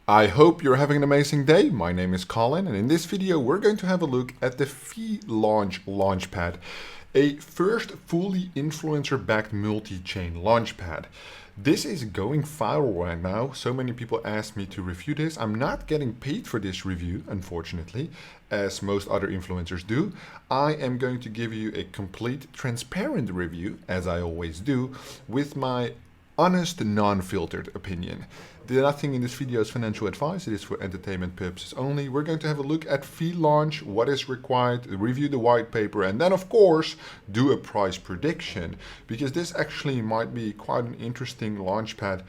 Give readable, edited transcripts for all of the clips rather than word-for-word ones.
I hope you're having an amazing day. My name is Colin, and in this video, we're going to have a look at the VLauch Launchpad, a first fully influencer-backed multi-chain launchpad. This is going viral right now. So many people asked me to review this. I'm not getting paid for this review, unfortunately, as most other influencers do. I am going to give you a complete, transparent review, as I always do, with my honest, non-filtered opinion. Nothing in this video is financial advice, it is for entertainment purposes only. We're going to have a look at VLauch, what is required, review the white paper, and then of course do a price prediction, because this actually might be quite an interesting launchpad,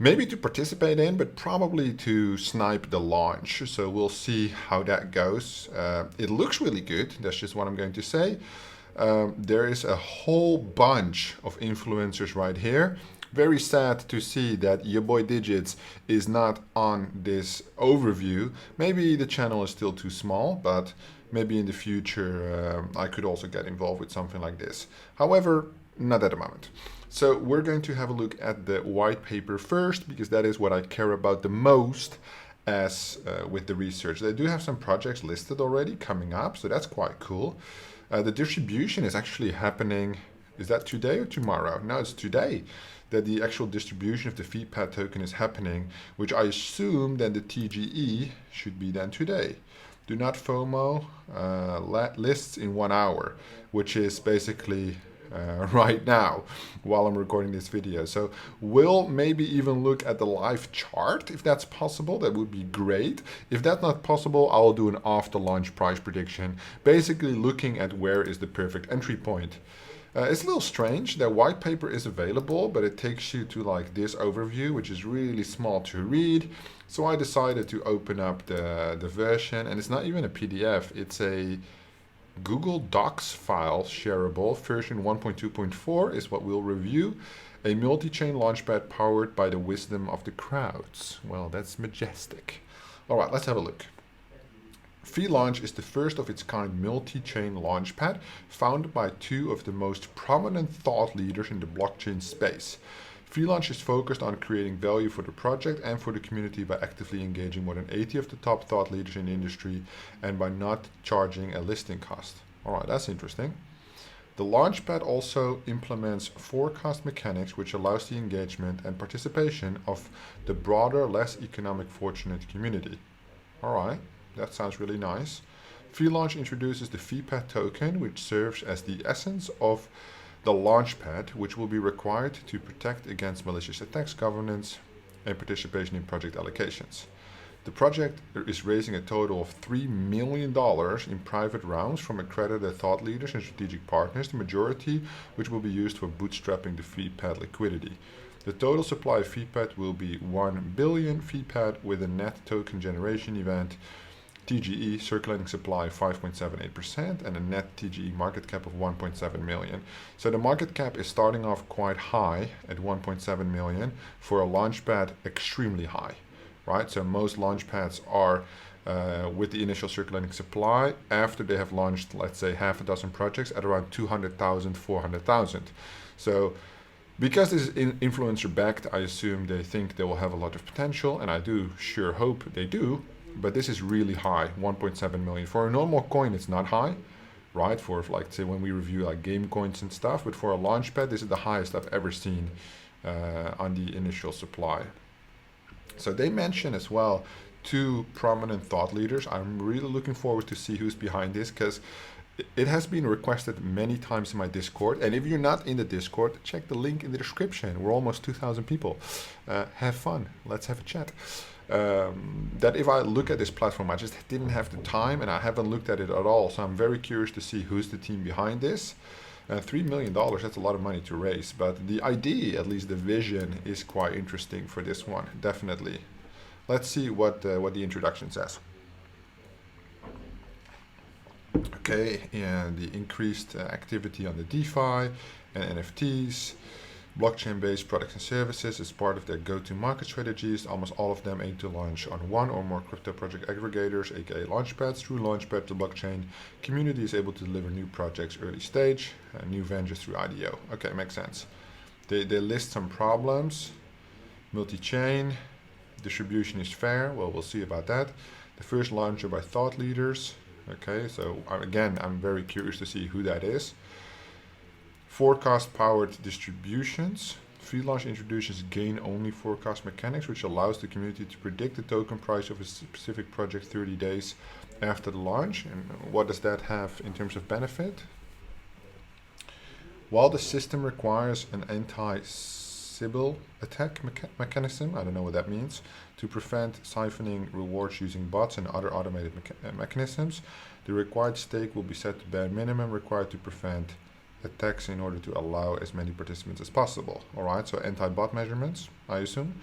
maybe to participate in, but probably to snipe the launch. So we'll see how that goes. It looks really good, that's just what I'm going to say. There is a whole bunch of influencers right here. Very sad to see that your boy Digits is not on this overview. Maybe the channel is still too small, but maybe in the future I could also get involved with something like this. However, not at the moment. So we're going to have a look at the white paper first, because that is what I care about the most as with the research. They do have some projects listed already coming up, so that's quite cool. The distribution is actually happening, is that today or tomorrow? No, it's today that the actual distribution of the VPAD token is happening, which I assume that the TGE should be then today. Do not FOMO, lists in 1 hour, which is basically right now while I'm recording this video. So we'll maybe even look at the live chart if that's possible. That would be great. If that's not possible, I'll do an after launch price prediction, basically looking at where is the perfect entry point. It's a little strange. The white paper is available, but it takes you to like this overview, which is really small to read. So I decided to open up the version, and it's not even a PDF. It's a Google Docs file, shareable. Version 1.2.4 is what we'll review. A multi-chain launchpad powered by the wisdom of the crowds. Well, that's majestic. All right, let's have a look. VLauch is the first of its kind multi-chain launchpad founded by two of the most prominent thought leaders in the blockchain space. VLauch is focused on creating value for the project and for the community by actively engaging more than 80 of the top thought leaders in the industry and by not charging a listing cost. Alright, that's interesting. The Launchpad also implements forecast mechanics, which allows the engagement and participation of the broader, less economic fortunate community. Alright, that sounds really nice. VLauch introduces the VPAD token, which serves as the essence of the Launchpad, which will be required to protect against malicious attacks, governance, and participation in project allocations. The project is raising a total of $3 million in private rounds from accredited thought leaders and strategic partners, the majority which will be used for bootstrapping the VPAD liquidity. The total supply of VPAD will be 1 billion VPAD with a net token generation event TGE circulating supply of 5.78% and a net TGE market cap of 1.7 million. So the market cap is starting off quite high at 1.7 million for a launchpad, extremely high, right? So most launchpads are with the initial circulating supply after they have launched, let's say, half a dozen projects at around 200,000, 400,000. So because this is influencer backed, I assume they think they will have a lot of potential, and I do sure hope they do. But this is really high, 1.7 million. For a normal coin, it's not high, right? For like, say, when we review like game coins and stuff, but for a launchpad, this is the highest I've ever seen on the initial supply. So they mention as well two prominent thought leaders. I'm really looking forward to see who's behind this, because it has been requested many times in my Discord. And if you're not in the Discord, check the link in the description. We're almost 2,000 people. Have fun. Let's have a chat. That if I look at this platform, I just didn't have the time and I haven't looked at it at all. So I'm very curious to see who's the team behind this. $3 million, that's a lot of money to raise. But the idea, at least the vision, is quite interesting for this one, definitely. Let's see what the introduction says. Okay, and the increased activity on the DeFi and NFTs. Blockchain-based products and services is part of their go-to-market strategies. Almost all of them aim to launch on one or more crypto project aggregators, aka launchpads. Through Launchpad, the blockchain community is able to deliver new projects early stage, and new ventures through IDO. Okay, makes sense. They list some problems. Multi-chain, Distribution is fair. Well, we'll see about that. The first launcher by thought leaders. Okay, so again, I'm very curious to see who that is. Forecast powered distributions. VLauch introduces gain-only forecast mechanics, which allows the community to predict the token price of a specific project 30 days after the launch. And what does that have in terms of benefit? While the system requires an anti-Sybil attack mechanism, I don't know what that means, to prevent siphoning rewards using bots and other automated mechanisms, the required stake will be set to bare minimum required to prevent attacks in order to allow as many participants as possible. Alright, so anti-bot measurements, I assume.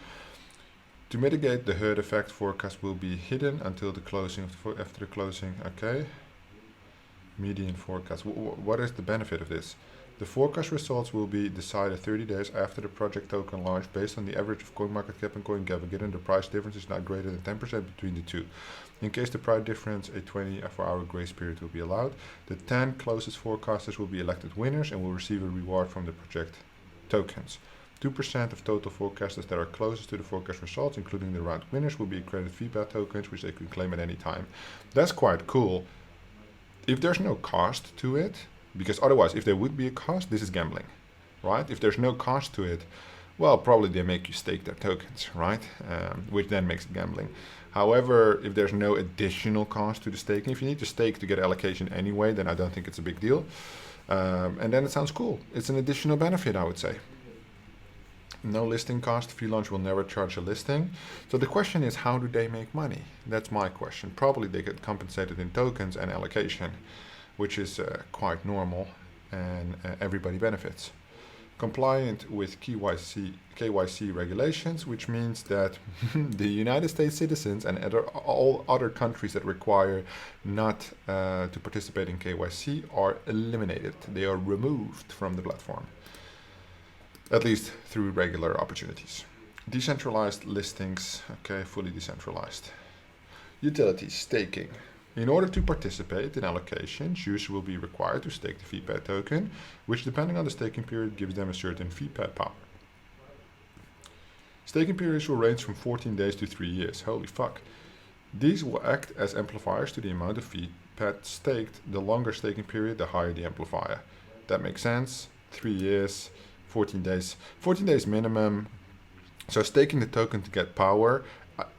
To mitigate the herd effect, forecast will be hidden until the closing of after the closing. Okay. Median forecast. What is the benefit of this? The forecast results will be decided 30 days after the project token launch based on the average of CoinMarketCap and CoinGecko, given the price difference is not greater than 10% between the two. In case the price difference, a 24-hour grace period will be allowed. The 10 closest forecasters will be elected winners and will receive a reward from the project tokens. 2% of total forecasters that are closest to the forecast results, including the round winners, will be accredited feedback tokens, which they can claim at any time. That's quite cool. If there's no cost to it, because otherwise, if there would be a cost, this is gambling, right? If there's no cost to it, well, probably they make you stake their tokens, right? Which then makes it gambling. However, if there's no additional cost to the staking, if you need to stake to get allocation anyway, then I don't think it's a big deal. And then it sounds cool. It's an additional benefit, I would say. No listing cost. VLauch will never charge a listing. So the question is, how do they make money? That's my question. Probably they get compensated in tokens and allocation, which is quite normal, and everybody benefits. Compliant with KYC regulations, which means that the United States citizens and all other countries that require not to participate in KYC are eliminated. They are removed from the platform, at least through regular opportunities. Decentralized listings, okay, fully decentralized. Utilities, staking. In order to participate in allocations, users will be required to stake the VPAD token, which depending on the staking period gives them a certain VPAD power. Staking periods will range from 14 days to 3 years. Holy fuck. These will act as amplifiers to the amount of VPAD staked. The longer staking period, the higher the amplifier. That makes sense. 3 years, 14 days. 14 days minimum. So staking the token to get power,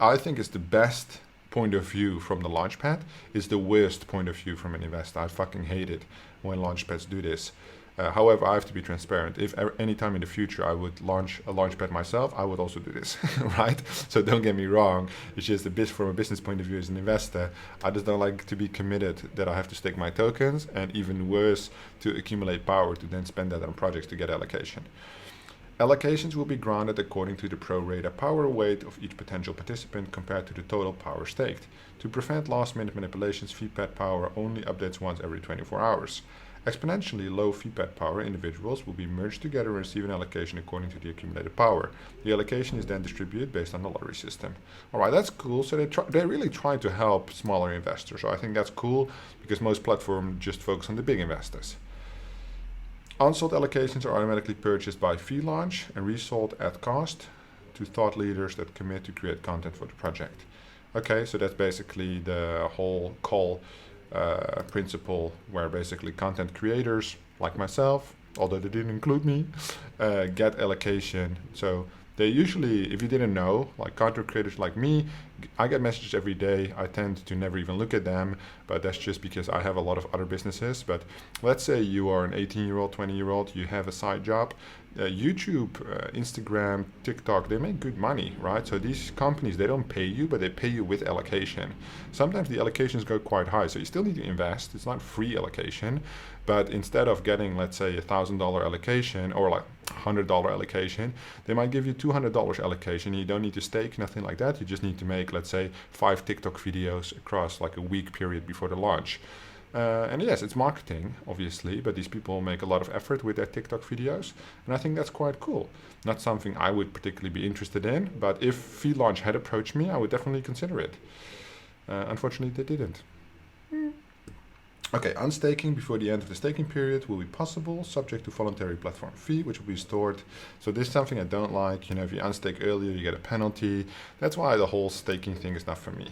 I think is the best point of view from the Launchpad. Is the worst point of view from an investor. I fucking hate it when Launchpads do this. However, I have to be transparent. If any time in the future I would launch a Launchpad myself, I would also do this, right? So don't get me wrong. It's just from a business point of view as an investor, I just don't like to be committed that I have to stake my tokens, and even worse, to accumulate power to then spend that on projects to get allocation. Allocations will be granted according to the pro rata power weight of each potential participant compared to the total power staked. To prevent last-minute manipulations, VPAD power only updates once every 24 hours. Exponentially low VPAD power individuals will be merged together and receive an allocation according to the accumulated power. The allocation is then distributed based on the lottery system. Alright, that's cool. So they really try to help smaller investors. So I think that's cool because most platforms just focus on the big investors. Unsold allocations are automatically purchased by VLauch and resold at cost to thought leaders that commit to create content for the project. Okay, so that's basically the whole call principle, where basically content creators like myself, although they didn't include me, get allocation. So they usually, if you didn't know, like content creators like me, I get messages every day. I tend to never even look at them, but that's just because I have a lot of other businesses. But let's say you are an 18-year-old, 20-year-old, you have a side job. YouTube, Instagram, TikTok, they make good money, right? So these companies, they don't pay you, but they pay you with allocation. Sometimes the allocations go quite high, so you still need to invest. It's not free allocation, but instead of getting, let's say, $1,000 allocation or like $100 allocation, they might give you $200 allocation. You don't need to stake, nothing like that. You just need to make, let's say, 5 TikTok videos across like a week period before the launch. And yes, it's marketing, obviously, but these people make a lot of effort with their TikTok videos, and I think that's quite cool. Not something I would particularly be interested in, but if VLauch had approached me, I would definitely consider it. Unfortunately, they didn't. Okay, unstaking before the end of the staking period will be possible, subject to voluntary platform fee, which will be stored. So this is something I don't like. You know, if you unstake earlier, you get a penalty. That's why the whole staking thing is not for me.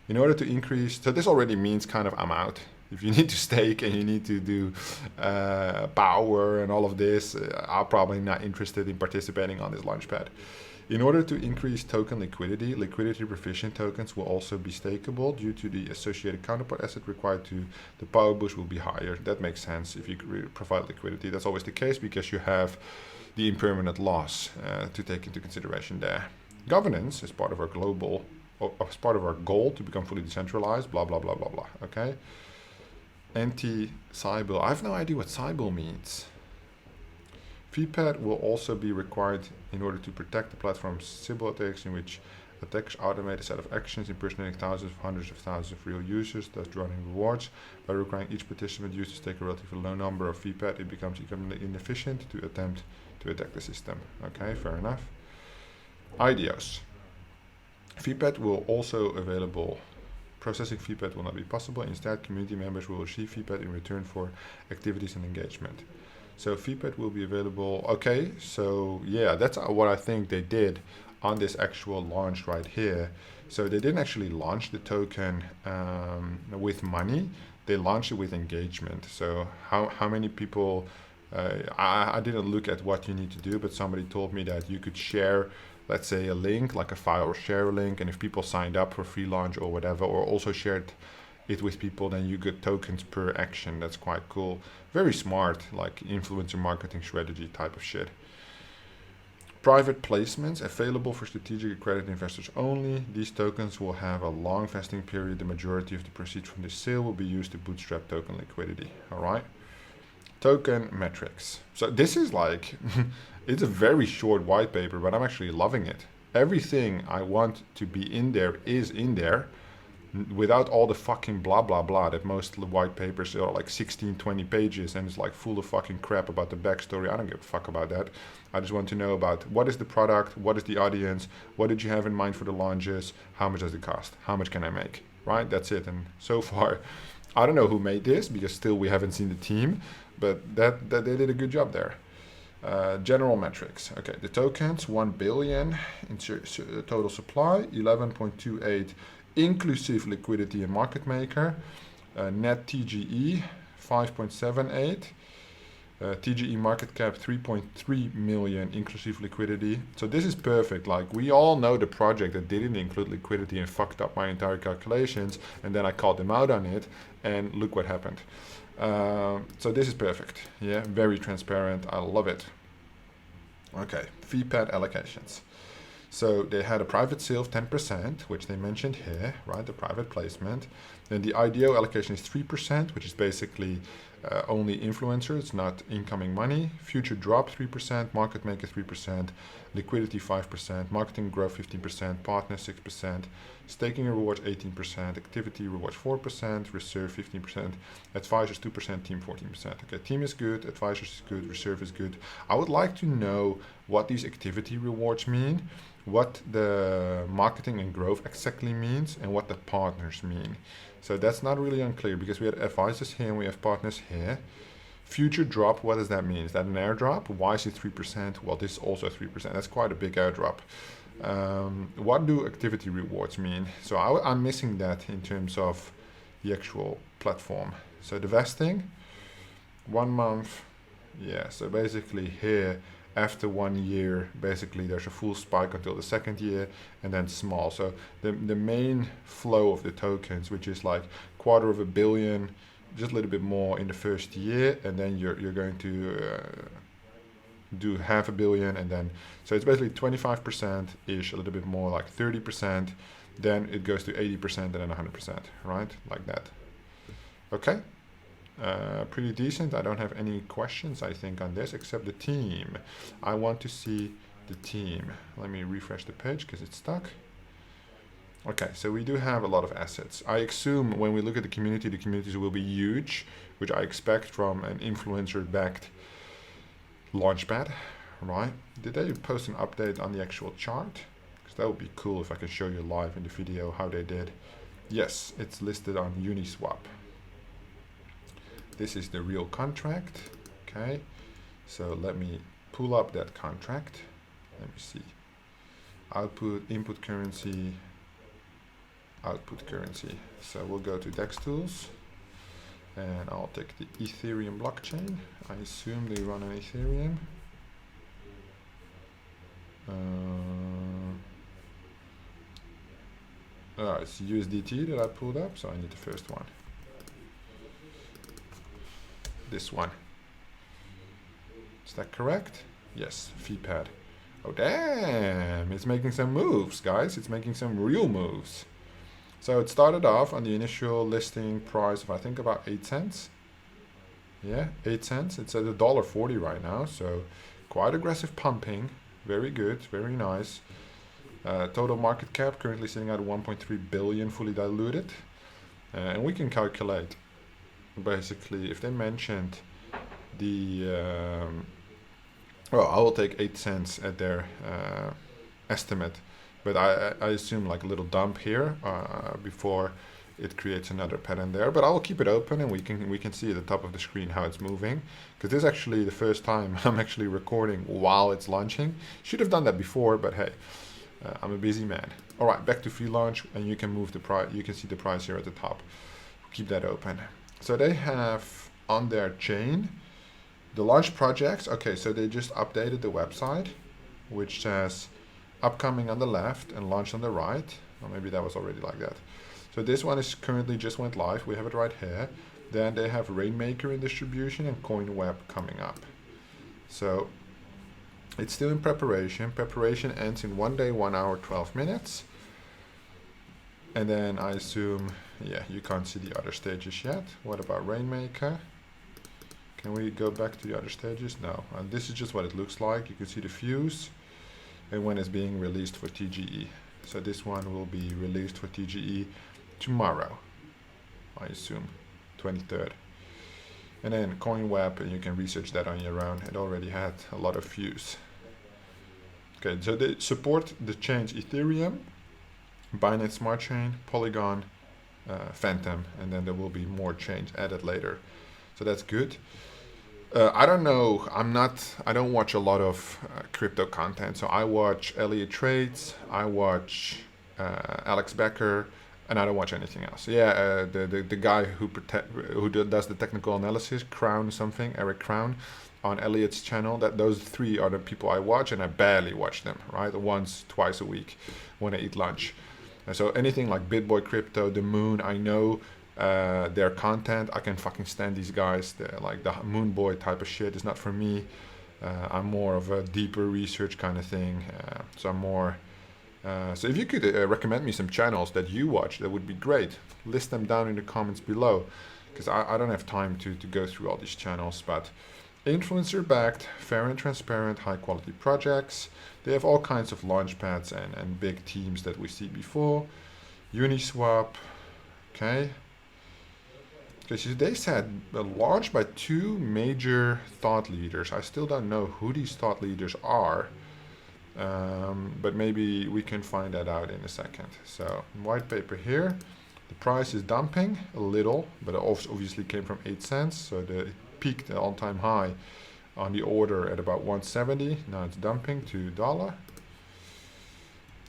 In order to increase, so this already means kind of I'm out. If you need to stake and you need to do power and all of this, I'm probably not interested in participating on this launchpad. In order to increase token liquidity, liquidity proficient tokens will also be stakeable due to the associated counterpart asset required to the power boost will be higher. That makes sense if you provide liquidity. That's always the case because you have the impermanent loss to take into consideration there. Governance is part of our global, as part of our goal to become fully decentralized, blah, blah, blah, blah, blah, okay? Anti-Sybil, I have no idea what Sybil means. VPAD will also be required in order to protect the platform's Sybil attacks, in which attackers automate a set of actions impersonating thousands of hundreds of thousands of real users, thus drawing rewards. By requiring each participant use to stake a relatively low number of VPAD, it becomes economically inefficient to attempt to attack the system. Okay, fair enough. IDOs. VPAD will also available. Processing VPAD will not be possible. Instead, community members will receive VPAD in return for activities and engagement. So VPAD will be available. Okay, so yeah, that's what I think they did on this actual launch right here. So they didn't actually launch the token with money. They launched it with engagement. So how many people, I didn't look at what you need to do, but somebody told me that you could share, let's say a link, like a file or share a link, and if people signed up for free launch or whatever, or also shared it with people, then you get tokens per action. That's quite cool. Very smart, like influencer marketing strategy type of shit. Private placements available for strategic accredited investors only. These tokens will have a long vesting period. The majority of the proceeds from this sale will be used to bootstrap token liquidity. All right. Token metrics. So this is like, it's a very short white paper, but I'm actually loving it. Everything I want to be in there is in there, without all the fucking blah blah blah that most white papers are like 16, 20 pages and it's like full of fucking crap about the backstory. I don't give a fuck about that. I just want to know about what is the product, what is the audience, what did you have in mind for the launches, how much does it cost, how much can I make, right? That's it. And so far, I don't know who made this because still we haven't seen the team, but that they did a good job there. General metrics. Okay, the tokens, 1 billion in total supply, 11.28 inclusive liquidity and market maker, net TGE 5.78, TGE market cap 3.3 million inclusive liquidity. So this is perfect. Like we all know the project that didn't include liquidity and fucked up my entire calculations, and then I called them out on it, and look what happened. So this is perfect. Yeah, very transparent. I love it. Okay, VPAD allocations. So they had a private sale of 10%, which they mentioned here, right? The private placement. Then the IDO allocation is 3%, which is basically only influencers, not incoming money. Future drop 3%, market maker 3%, liquidity 5%, marketing growth 15%, partner 6%, staking rewards 18%, activity rewards 4%, reserve 15%, advisors 2%, team 14%. Okay, team is good, advisors is good, reserve is good. I would like to know what these activity rewards mean, what the marketing and growth exactly means, and what the partners mean. So that's not really unclear because we have advisors here and we have partners here. Future drop, what does that mean? Is that an airdrop? Why is it 3%? Well, this is also 3%. That's quite a big airdrop. What do activity rewards mean? So I'm missing that in terms of the actual platform. So the vesting, 1 month. Yeah, so basically here, after 1 year, basically there's a full spike until the 2nd year and then small. So the main flow of the tokens, which is like $250 million, just a little bit more in the 1st year, and then you're going to do $500 million, and then so it's basically 25% ish, a little bit more like 30%, then it goes to 80% and then 100%, right? Like that. Okay. Pretty decent. I don't have any questions, I think, on this, except the team. I want to see the team. Let me refresh the page because it's stuck. Okay, so we do have a lot of assets. I assume when we look at the communities will be huge, which I expect from an influencer-backed launchpad, right? Did they post an update on the actual chart? Because that would be cool if I could show you live in the video how they did. Yes, it's listed on Uniswap. This is the real contract. Okay, so let me pull up that contract. Let me see. Output, input currency, output currency. So we'll go to DEX tools and I'll take the Ethereum blockchain. I assume they run on Ethereum. It's USDT that I pulled up, so I need the first one. This one. Is that correct? Yes, VPad. Oh damn, it's making some moves, guys. It's making some real moves. So it started off on the initial listing price of I think about 8 cents. Yeah, 8 cents. It's at $1.40 right now, so quite aggressive pumping. Very good, very nice. Total market cap currently sitting at 1.3 billion fully diluted. And we can calculate basically if they mentioned the well, I will take 8 cents at their estimate, but I assume like a little dump here before it creates another pattern there. But I will keep it open and we can see at the top of the screen how it's moving, because this is actually the first time I'm actually recording while it's launching. Should have done that before, but hey, I'm a busy man. All right, back to VLauch, and you can move the price. You can see the price here at the top. Keep that open. So they have on their chain the launch projects. Okay, so they just updated the website, which says upcoming on the left and launch on the right. Or maybe that was already like that. So this one is currently just went live. We have it right here. Then they have Rainmaker in distribution and CoinWeb coming up. So it's still in preparation. Preparation ends in 1 day, 1 hour, 12 minutes. And then I assume, yeah, you can't see the other stages yet. What about Rainmaker? Can we go back to the other stages? No. And this is just what it looks like. You can see the fuse and when it's being released for TGE. So this one will be released for TGE tomorrow, I assume, 23rd. And then CoinWeb, and you can research that on your own. It already had a lot of views. Okay, so they support the chains Ethereum, Binance Smart Chain, Polygon, Phantom, and then there will be more chains added later. So that's good. I don't know. I don't watch a lot of crypto content. So I watch Elliott Trades, I watch Alex Becker, and I don't watch anything else. Yeah, the guy who does the technical analysis, Eric Crown, on Elliott's channel. Those three are the people I watch, and I barely watch them. Right, once, twice a week when I eat lunch. And so anything like BitBoy Crypto, The Moon, I know their content. I can fucking stand these guys. Like the Moon Boy type of shit is not for me. I'm more of a deeper research kind of thing. So I'm more. So if you could recommend me some channels that you watch, that would be great. List them down in the comments below, because I don't have time to go through all these channels. But influencer backed, fair and transparent, high quality projects. They have all kinds of launchpads and big teams that we see before. Uniswap, okay. Okay, so they said launched by 2 major thought leaders. I still don't know who these thought leaders are. But maybe we can find that out in a second. So Whitepaper here, the price is dumping a little, but it obviously came from 8 cents. So it peaked at all-time high on the order at about 170. Now it's dumping to $1.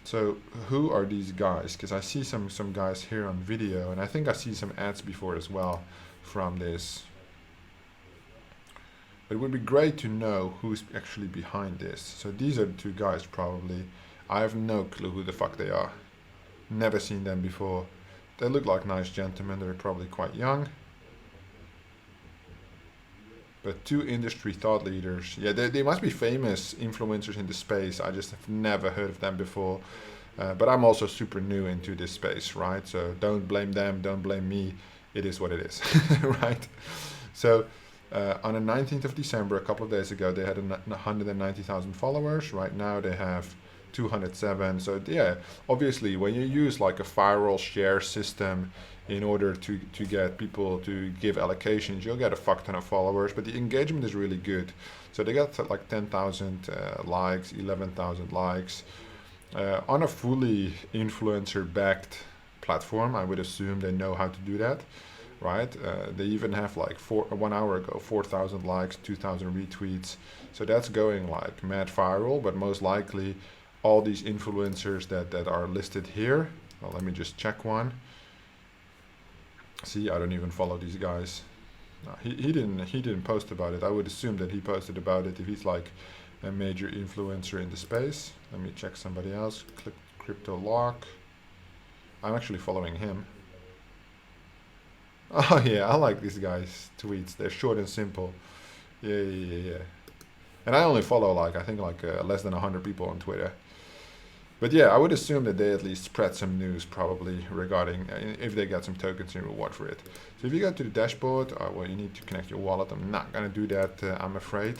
So who are these guys? Because I see some guys here on video, and I think I see some ads before as well from this. It would be great to know who's actually behind this. So these are the 2 guys probably. I have no clue who the fuck they are. Never seen them before. They look like nice gentlemen. They're probably quite young. But 2 industry thought leaders. Yeah, they must be famous influencers in the space. I just have never heard of them before. But I'm also super new into this space, right? So don't blame them, don't blame me. It is what it is, right? So on the 19th of December, a couple of days ago, they had 190,000 followers. Right now they have 207. So yeah, obviously when you use like a viral share system in order to get people to give allocations, you'll get a fuck ton of followers, but the engagement is really good. So they got like 10,000 likes, 11,000 likes on a fully influencer backed platform. I would assume they know how to do that. right? They even have like 1 hour ago 4,000 likes, 2,000 retweets. So that's going like mad viral, but most likely all these influencers that are listed here. Well, let me just check one. See, I don't even follow these guys. No, he didn't post about it. I would assume that he posted about it if he's like a major influencer in the space. Let me check somebody else. Click VLauch. I'm actually following him. Oh yeah, I like these guys' tweets. They're short and simple. Yeah. And I only follow like, I think like less than 100 people on Twitter. But yeah, I would assume that they at least spread some news probably regarding if they got some tokens in reward for it. So if you go to the dashboard, well, you need to connect your wallet. I'm not going to do that, I'm afraid,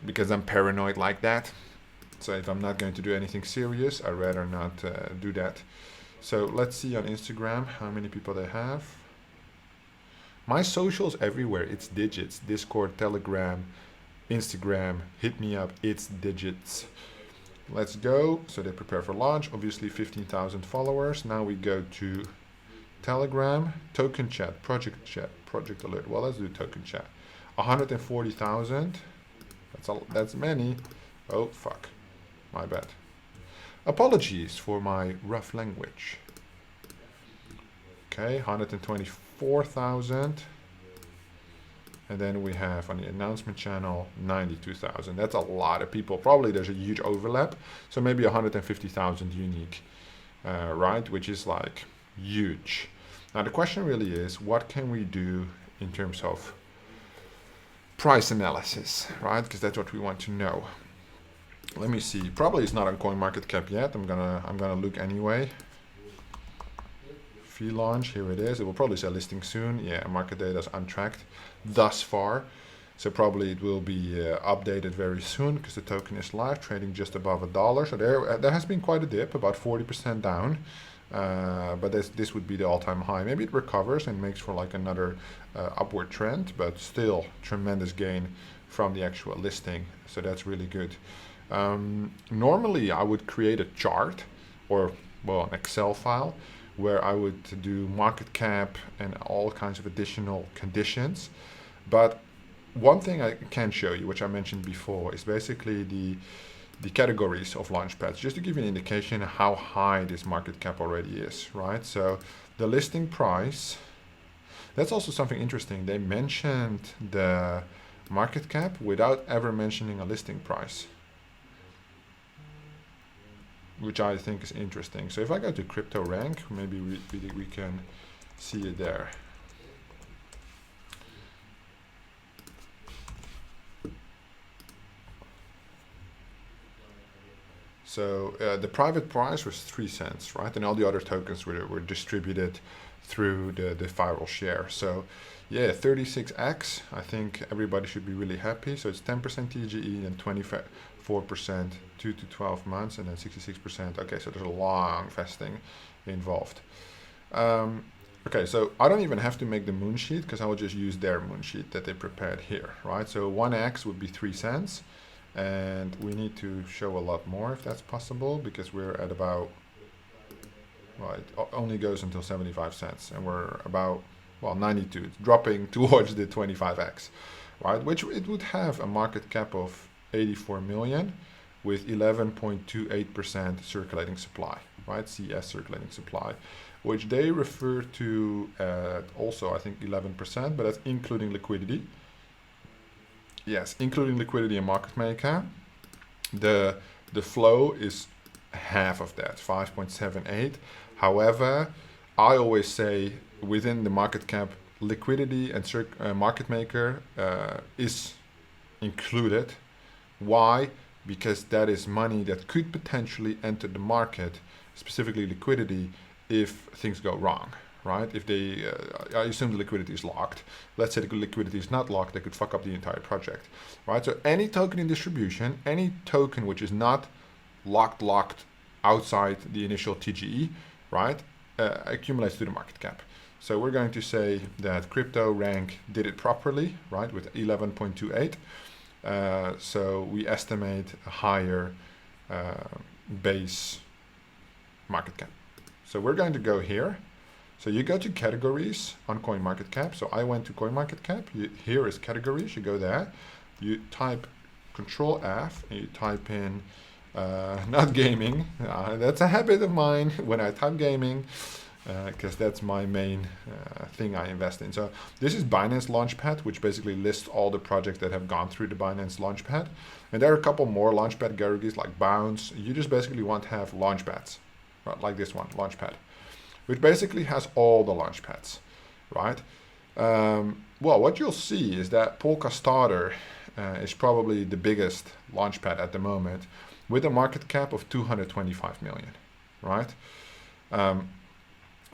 because I'm paranoid like that. So if I'm not going to do anything serious, I'd rather not do that. So let's see on Instagram how many people they have. My socials everywhere, it's digits. Discord, Telegram, Instagram, hit me up, it's digits. Let's go. So they prepare for launch. Obviously 15,000 followers. Now we go to Telegram, token chat, project alert. Well, let's do token chat. 140,000. That's many. Oh, fuck. My bad. Apologies for my rough language. Okay, 124,000. And then we have on the announcement channel, 92,000. That's a lot of people. Probably there's a huge overlap. So maybe 150,000 unique, right? Which is like huge. Now the question really is, what can we do in terms of price analysis, right? Because that's what we want to know. Let me see. Probably it's not on CoinMarketCap yet. I'm gonna look anyway. VLauch, here it is. It will probably say listing soon. Yeah, market data is untracked thus far. So probably it will be updated very soon because the token is live, trading just above $1. So there has been quite a dip, about 40% down. But this would be the all-time high. Maybe it recovers and makes for like another upward trend, but still tremendous gain from the actual listing. So that's really good. Normally I would create a chart or, well, an Excel file where I would do market cap and all kinds of additional conditions. But one thing I can show you, which I mentioned before, is basically the categories of launchpads, just to give you an indication of how high this market cap already is, right? So the listing price, that's also something interesting. They mentioned the market cap without ever mentioning a listing price, which I think is interesting. So if I go to crypto rank, maybe we can see it there. So the private price was 3 cents, right? And all the other tokens were distributed through the viral share. So yeah, 36x, I think everybody should be really happy. So it's 10% TGE and 24%, 2 to 12 months, and then 66%. Okay, so there's a long vesting involved. Okay, so I don't even have to make the moon sheet because I will just use their moon sheet that they prepared here, right? So 1x would be 3 cents. And we need to show a lot more if that's possible, because we're at about, well, it only goes until 75 cents and we're about, well, 92. It's dropping towards the 25x, right? Which it would have a market cap of 84 million with 11.28% circulating supply, right? CS circulating supply, which they refer to at also, I think, 11%, but that's including liquidity. Yes, including liquidity and market maker. The flow is half of that, 5.78. However, I always say within the market cap, liquidity and market maker is included. Why? Because that is money that could potentially enter the market, specifically liquidity, if things go wrong. Right? If they, I assume the liquidity is locked. Let's say the liquidity is not locked, they could fuck up the entire project, right? So any token in distribution, any token which is not locked outside the initial TGE, right, accumulates to the market cap. So we're going to say that crypto rank did it properly, right, with 11.28. So we estimate a higher base market cap. So we're going to go here. So you go to categories on CoinMarketCap. So I went to CoinMarketCap. Here is categories. You go there. You type Control F and you type in not gaming. That's a habit of mine when I type gaming, because that's my main thing I invest in. So this is Binance Launchpad, which basically lists all the projects that have gone through the Binance Launchpad. And there are a couple more Launchpad categories like Bounce. You just basically want to have Launchpads, right? Like this one, Launchpad, which basically has all the Launchpads, right? Well, what you'll see is that Polka Starter is probably the biggest Launchpad at the moment, with a market cap of 225 million, right?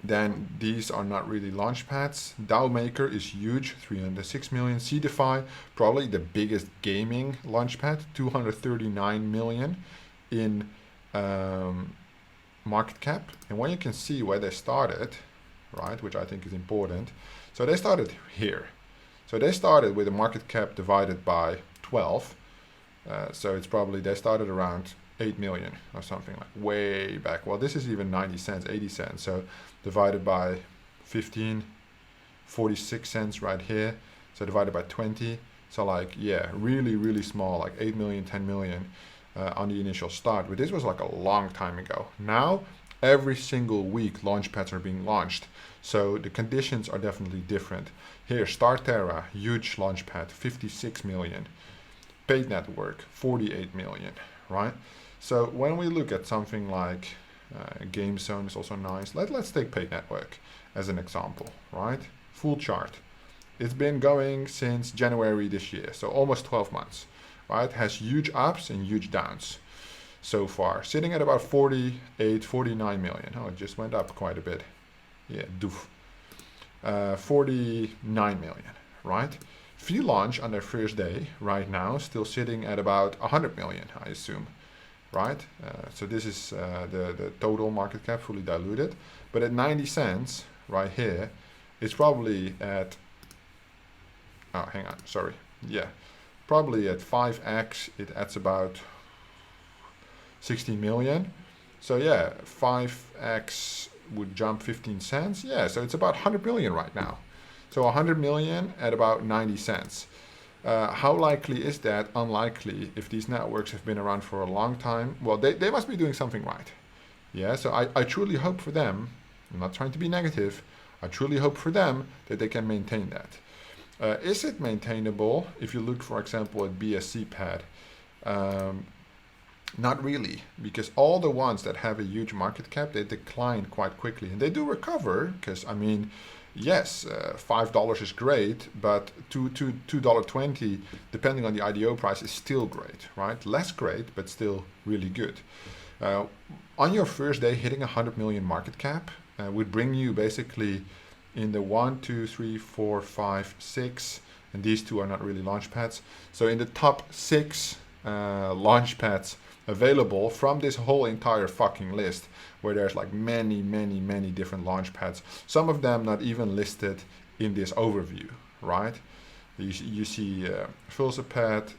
Then these are not really Launchpads. DAO Maker is huge, 306 million. Seedify, probably the biggest gaming Launchpad, 239 million in market cap. And when you can see where they started, right, which I think is important. So they started here. So they started with a market cap divided by 12. So it's probably, they started around 8 million or something, like way back. Well, this is even 90 cents, 80 cents. So divided by 15, 46 cents right here. So divided by 20. So like, yeah, really, really small, like 8 million, 10 million on the initial start. But this was like a long time ago. Now, every single week, Launchpads are being launched. So the conditions are definitely different. Here, Starterra, huge Launchpad, 56 million. Paid Network, 48 million, right? So when we look at something like Game Zone is also nice. Let's take Paid Network as an example, right? Full chart. It's been going since January this year, so almost 12 months, right? Has huge ups and huge downs so far. Sitting at about 48, 49 million. Oh, it just went up quite a bit. Yeah, doof. 49 million, right? VLauch on their first day right now still sitting at about 100 million, I assume, right? So this is the total market cap fully diluted, but at 90 cents right here, it's probably at, oh, hang on, sorry. Yeah, probably at 5x, it adds about 60 million. So yeah, 5x would jump 15 cents. Yeah, so it's about 100 million right now. So 100 million at about 90 cents. How likely is that? Unlikely. If these networks have been around for a long time, well, they must be doing something right. Yeah, so I truly hope for them, I'm not trying to be negative, I truly hope for them that they can maintain that. Is it maintainable if you look, for example, at BSC pad? Not really, because all the ones that have a huge market cap, they decline quite quickly. And they do recover, because, I mean, yes, $5 is great, but $2.20, depending on the IDO price, is still great, right? Less great, but still really good. On your first day, hitting 100 million market cap would bring you basically in the 1, 2, 3, 4, 5, 6, and these two are not really Launchpads. So in the top 6 Launchpads available from this whole entire fucking list, where there's like many different Launchpads, some of them not even listed in this overview, right? You see Pulsapad,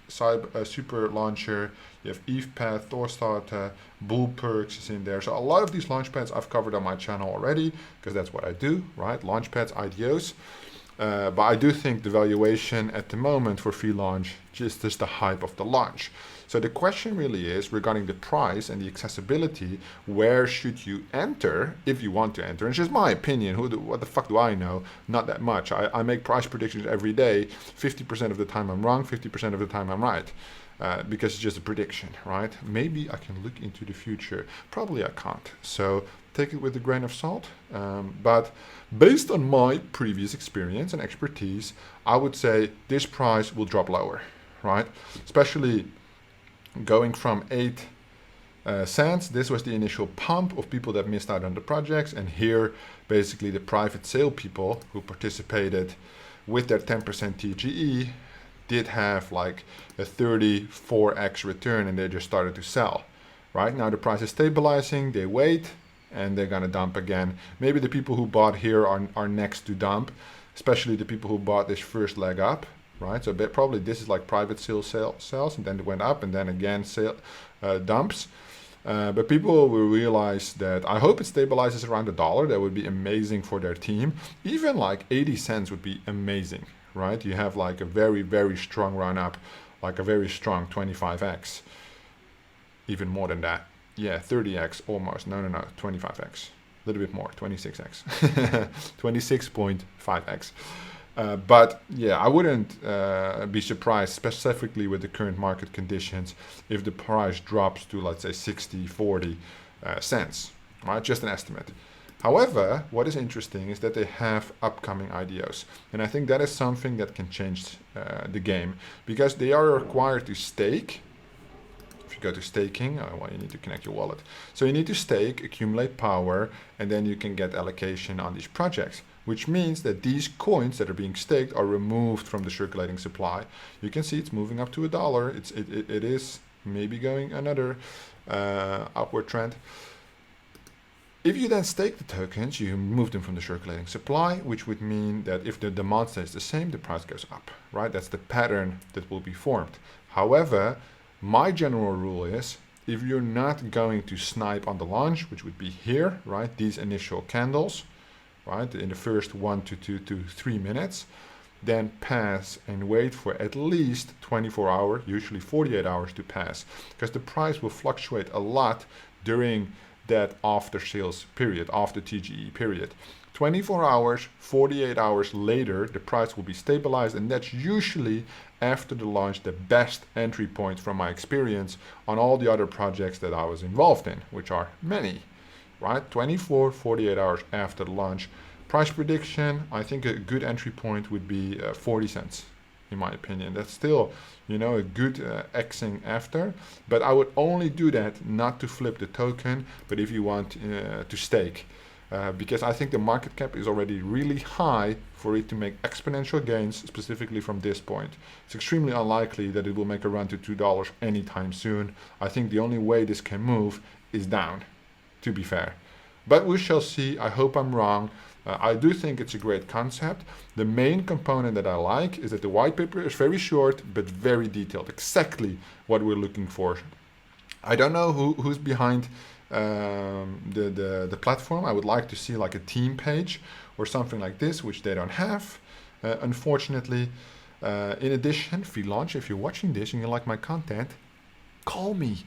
Super Launcher, you have EvePad, Thorstarter, Bull Perks is in there. So a lot of these Launchpads I've covered on my channel already, because that's what I do, right? Launchpads, IDOs. But I do think the valuation at the moment for VLauch just is the hype of the launch. So the question really is regarding the price and the accessibility, where should you enter if you want to enter? And it's just my opinion. What the fuck do I know? Not that much. I make price predictions every day. 50% of the time I'm wrong, 50% of the time I'm right. Because it's just a prediction, right? Maybe I can look into the future. Probably I can't. So take it with a grain of salt. But based on my previous experience and expertise, I would say this price will drop lower, right? Especially going from 8 cents, this was the initial pump of people that missed out on the projects, and here basically the private sale people who participated with their 10% TGE did have like a 34x return, and they just started to sell. Right now the price is stabilizing, they wait, and they're gonna dump again. Maybe the people who bought here are next to dump, especially the people who bought this first leg up. Right, so probably this is like private sales, and then it went up, and then again dumps. But people will realize that I hope it stabilizes around $1. That would be amazing for their team. Even like 80 cents would be amazing, right? You have like a very, very strong run up, like a very strong 25x, even more than that. Yeah, 30x almost. No, 25x. A little bit more, 26x, 26.5x. But yeah, I wouldn't be surprised, specifically with the current market conditions, if the price drops to, let's say, 60-40 cents, right? Just an estimate. However, what is interesting is that they have upcoming IDOs. And I think that is something that can change the game, because they are required to stake. If you go to staking, well, you need to connect your wallet. So you need to stake, accumulate power, and then you can get allocation on these projects, which means that these coins that are being staked are removed from the circulating supply. You can see it's moving up to $1. It is maybe going another upward trend. If you then stake the tokens, you move them from the circulating supply, which would mean that if the demand stays the same, the price goes up, right? That's the pattern that will be formed. However, my general rule is, if you're not going to snipe on the launch, which would be here, right? These initial candles, right? In the first 1 to 2 to 3 minutes, then pass and wait for at least 24 hours, usually 48 hours to pass, because the price will fluctuate a lot during that after sales period, after TGE period. 24 hours, 48 hours later, the price will be stabilized, and that's usually after the launch the best entry point from my experience on all the other projects that I was involved in, which are many, right? 24, 48 hours after the launch. Price prediction, I think a good entry point would be 40 cents, in my opinion. That's still, you know, a good Xing after, but I would only do that not to flip the token, but if you want to stake. Because I think the market cap is already really high for it to make exponential gains, specifically from this point. It's extremely unlikely that it will make a run to $2 anytime soon. I think the only way this can move is down, to be fair. But we shall see. I hope I'm wrong. I do think it's a great concept. The main component that I like is that the white paper is very short, but very detailed. Exactly what we're looking for. I don't know who's behind the platform. I would like to see like a team page or something like this, which they don't have, unfortunately. In addition, VLauch, if you're watching this and you like my content, call me.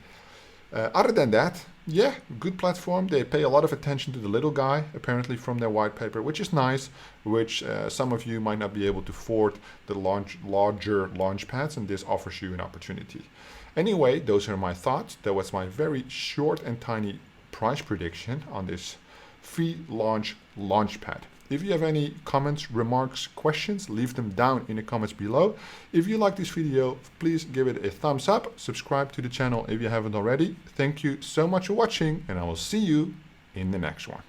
Other than that, yeah, good platform. They pay a lot of attention to the little guy, apparently, from their white paper, which is nice, which some of you might not be able to afford the larger launch pads, and this offers you an opportunity. Anyway, those are my thoughts. That was my very short and tiny price prediction on this VLauch Launchpad. If you have any comments, remarks, questions, leave them down in the comments below. If you like this video, please give it a thumbs up. Subscribe to the channel if you haven't already. Thank you so much for watching, and I will see you in the next one.